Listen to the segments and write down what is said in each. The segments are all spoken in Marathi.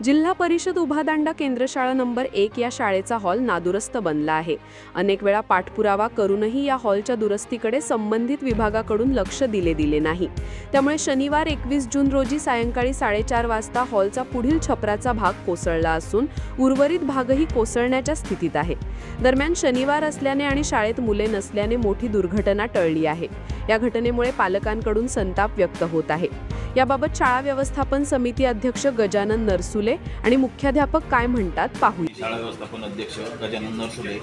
जिल्हा परिषद उभादांडा केंद्रशाळा नंबर 1 या शाळेचा हॉल नादुरुस्त बनला आहे। अनेक वेळा पाठपुरावा करूनही या हॉलच्या दुरुस्तीकडे संबंधित विभागाकडून लक्ष दिले नाही। त्यामुळे शनिवार 21 जून रोजी सायंकाळी 4:30 वाजता हॉलचा पुढील छपराचा भाग कोसळला असून उर्वरित भागही कोसळण्याच्या स्थितीत आहे। दरम्यान शनिवार असल्याने आणि शाळेत मुले नसल्याने मोठी दुर्घटना टळली आहे। या घटनेमुळे पालकांकडून संताप व्यक्त होत आहे। याबाबत शाळा व्यवस्थापन समिती अध्यक्ष गजानन नरसुले आणि मुख्याध्यापक काय म्हणतात पाहूया। शाळा व्यवस्थापन अध्यक्ष गजानन नरसुले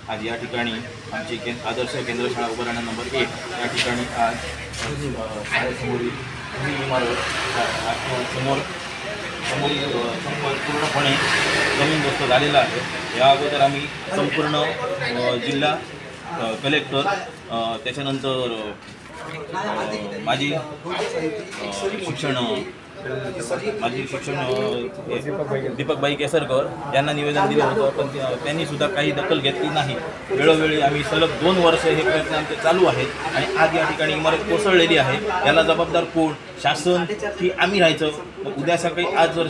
आज या ठिकाणी आमची आदर्श केंद्र शाळा उभारण्या नंबर 1 या ठिकाणी आज शाळेसमोरील ही इमारत समोर पूर्णपणे जमीनदोस्त झालेला आहे। या अगोदर आम्ही संपूर्ण जिल्हा कलेक्टर त्याच्यानंतर माजी शिक्षण दीपकबाई केसरकर यांना निवेदन दिलं होतं, पण त्यांनी सुद्धा काही दखल घेतली नाही। वेळोवेळी आम्ही सलग 2 वर्ष हे प्रयत्न आमचे चालू आहेत आणि आज या ठिकाणी इमारत कोसळलेली आहे। याला जबाबदार कोण? शासन की आम्ही राहायचं? उद्या सकाळी आज जर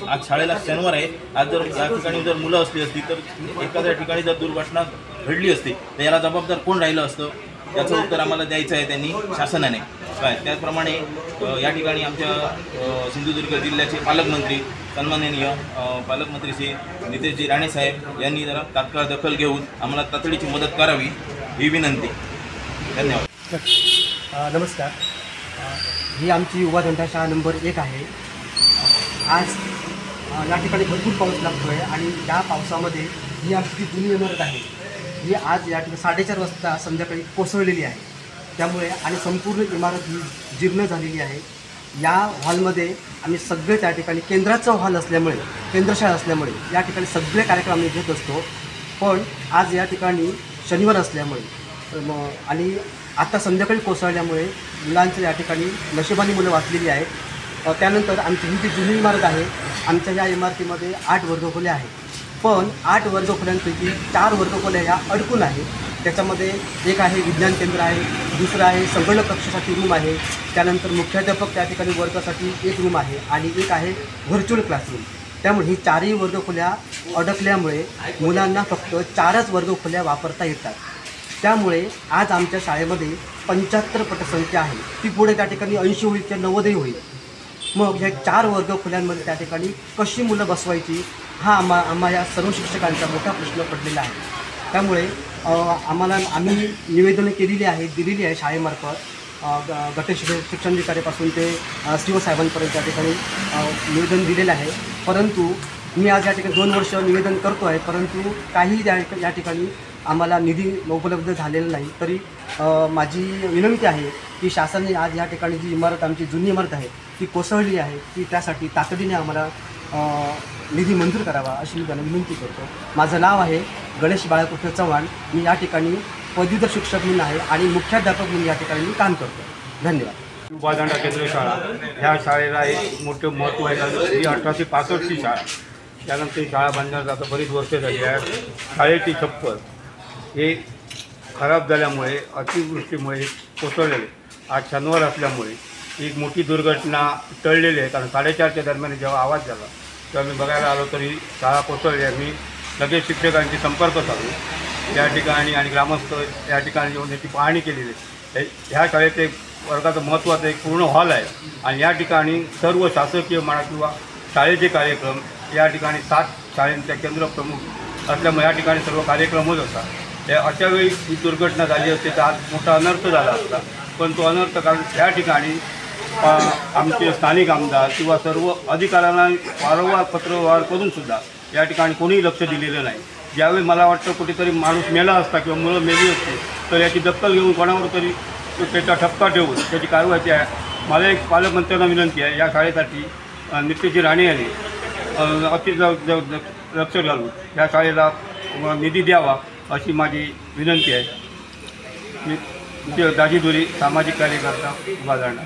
आज शाळेला शनिवार आहे, आज जर या ठिकाणी जर मुलं असली असती तर एखाद्या ठिकाणी जर दुर्घटना घडली असती तर याला जबाबदार कोण राहिलं असतं? त्याचं उत्तर आम्हाला द्यायचं आहे त्यांनी शासनाने। त्याचप्रमाणे या ठिकाणी आमच्या सिंधुदुर्ग जिल्ह्याचे पालकमंत्री सन्माननीय पालकमंत्री श्री नितेशजी राणे साहेब यांनी जरा तात्काळ दखल घेऊन आम्हाला तातडीची मदत करावी ही विनंती। धन्यवाद। नमस्कार, ही आमची उभादांडा शाळा नंबर 1 आहे। आज या ठिकाणी भरपूर पाऊस लागतो आहे आणि या पावसामध्ये ही आमची जुनी इमारत आहे, ही आज या ठिकाणी 4:30 वाजता संध्याकाळी कोसळलेली आहे। त्यामुळे आणि संपूर्ण इमारत ही जीर्ण झालेली आहे। या हॉलमध्ये आम्ही सगळे त्या ठिकाणी केंद्राचा हॉल असल्यामुळे, केंद्रशाळा असल्यामुळे या ठिकाणी सगळे कार्यक्रम आम्ही घेत असतो। पण आज या ठिकाणी शनिवार असल्यामुळे आणि आता संध्याकाळी कोसळल्यामुळे मुलांच्या या ठिकाणी नशिबाने मुलं वाचलेली आहेत। त्यानंतर आमची ही जी जुनी इमारत आहे, आमच्या या इमारतीमध्ये 8 वर्गखोल्या आहेत, पण 8 वर्गखोल्यांपैकी 4 वर्गखोल्या ह्या अडकून आहेत। त्याच्यामध्ये एक आहे विज्ञान केंद्र आहे, दुसरं आहे संगणक कक्षासाठी रूम आहे, त्यानंतर मुख्याध्यापक त्या ठिकाणी वर्गासाठी एक रूम आहे आणि एक आहे व्हर्च्युअल क्लासरूम। त्यामुळे ही 4ही वर्गखोल्या अडकल्यामुळे मुलांना फक्त 4च वर्गखोल्या वापरता येतात। त्यामुळे आज आमच्या शाळेमध्ये 75 पटसंख्या आहे, ती पुढे त्या ठिकाणी 80 होईल किंवा 90ही होईल। मग ह्या 4 वर्गखोल्यांमध्ये त्या ठिकाणी कशी मुलं बसवायची हा आम्हा या सर्व शिक्षकांचा मोठा प्रश्न पडलेला आहे। त्यामुळे आम्ही निवेदनं दिलेली आहे शाळेमार्फत गट शिक्षणाधिकाऱ्यापासून ते CO साहेबांपर्यंत त्या ठिकाणी निवेदन दिलेलं आहे। परंतु मी आज या ठिकाणी 2 वर्ष निवेदन करतो आहे, परंतु काही या ठिकाणी आम्हाला निधी उपलब्ध झालेला नाही। तरी माझी विनंती आहे की शासनाने आज या ठिकाणी जी इमारत आमची जुनी इमारत आहे ती कोसळली आहे, की त्यासाठी तातडीने आम्हाला निधी मंजूर करावा अशी मी त्यांना विनंती करतो। माझं नाव आहे गणेश बाळकृष्ण चव्हाण, मी या ठिकाणी पदवीधर शिक्षक म्हणून आहे आणि मुख्याध्यापक म्हणून या ठिकाणी मी काम करतो। धन्यवाद। उभादांडा केंद्र शाळा ह्या शाळेला एक मोठं महत्त्व आहे, कारण ही 1865ची शाळा। त्यानंतर ही शाळा बांधण्यात आता बरीच वर्ष झाली आहे। शाळेची छप्पर हे खराब झाल्यामुळे, अतिवृष्टीमुळे कोसळलेले, आज शनिवार असल्यामुळे एक मोठी दुर्घटना टळलेली आहे। कारण 4:30च्या दरम्यान जेव्हा आवाज झाला तेव्हा मी बघायला आलो तरी शाळा कोसळली आहे। मी लगेच शिक्षकांशी संपर्क साधून या ठिकाणी आणि ग्रामस्थ या ठिकाणी येऊन याची पाहणी केलेली आहे। ह्या शाळेत एक वर्गाचं महत्त्वाचं एक पूर्ण हॉल आहे आणि या ठिकाणी सर्व शासकीय म्हणा किंवा शाळेचे कार्यक्रम या ठिकाणी 7 शाळेंच्या केंद्र प्रमुख असल्यामुळे या ठिकाणी सर्व कार्यक्रम होत असतात। अशा वेळी ही दुर्घटना झाली असते तर आज मोठा अनर्थ झाला असता, पण तो अनर्थ कारण या ठिकाणी आमचे स्थानिक आमदार किंवा सर्व अधिकाऱ्यांना वारंवार पत्रव्यवहार करूनसुद्धा या ठिकाणी कोणीही लक्ष दिलेलं नाही। ज्यावेळी मला वाटतं कुठेतरी माणूस मेला असता किंवा मुलं मेली असते तर याची दखल घेऊन कोणावर तरी त्याचा ठपका ठेवून त्याची कारवाई आहे। मला एक पालकमंत्र्यांना विनंती आहे, या शाळेसाठी नितेशजी राणे यांनी अति लक्ष घालून या शाळेला निधी द्यावा अशी माझी विनंती आहे। मी दाजी धुरी, सामाजिक कार्यकर्ता, उभादांडा।